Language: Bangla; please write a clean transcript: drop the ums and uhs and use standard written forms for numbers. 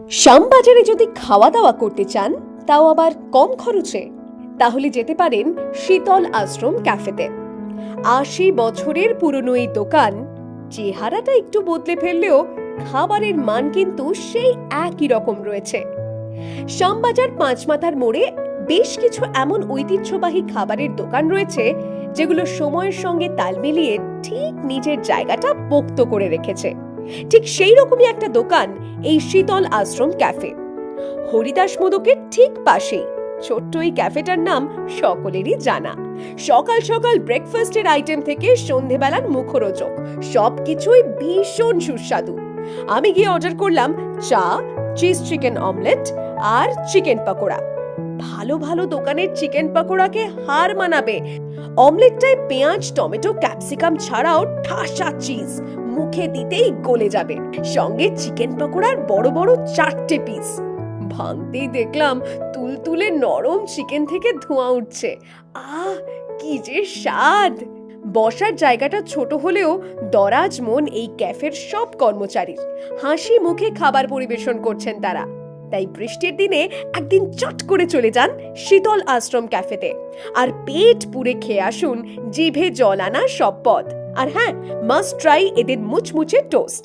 শ্যামবাজারে যদি খাওয়া দাওয়া করতে চান, তাও আবার কম খরচে, তাহলে যেতে পারেন শীতল আশ্রম ক্যাফেতে। ৮০ বছরের পুরনো এই দোকান চেহারাটা একটু বদলে ফেললেও খাবারের মান কিন্তু সেই একই রকম রয়েছে। শ্যামবাজার পাঁচমাথার মোড়ে বেশ কিছু এমন ঐতিহ্যবাহী খাবারের দোকান রয়েছে যেগুলো সময়ের সঙ্গে তাল মিলিয়ে ঠিক নিজের জায়গাটা পোক্ত করে রেখেছে। ঠিক সেই রকমই একটা দোকান এই শীতল আশ্রম ক্যাফে। হরিদাস মোদকের ঠিক পাশেই ছোট্ট এই ক্যাফেটার নাম সকলেরই জানা। সকাল সকাল ব্রেকফাস্টের আইটেম থেকে সন্ধেবেলার মুখরোচক সবকিছুই ভীষণ সুস্বাদু। আমি গিয়ে অর্ডার করলাম চা, চিজ চিকেন অমলেট আর চিকেন পকোড়া। ভালো ভালো দোকানের চিকেন পকোড়াকে হার মানাবে। অমলেটটায় পেঁয়াজ, টমেটো, ক্যাপসিকাম ছাড়াও ঠাসা চিজ, মুখে দিতেই গলে যাবে। সঙ্গে চিকেন পকোড়ার বড় বড় 4টে পিস। ভাঙতেই দেখলাম তুলতুলে নরম চিকেন থেকে ধোঁয়া উঠছে। আহ, কি যে স্বাদ! বসার জায়গাটা ছোট হলেও দরাজ মন এই ক্যাফের সব কর্মচারীর। হাসি মুখে খাবার পরিবেশন করছেন তারা। তাই বৃষ্টির দিনে একদিন চট করে চলে যান শীতল আশ্রম ক্যাফেতে, আর পেট পুরে খেয়ে আসুন জিভে জল আনা সব পদ। আর হ্যাঁ, মাস্ট ট্রাই এদের মুচমুচে টোস্ট।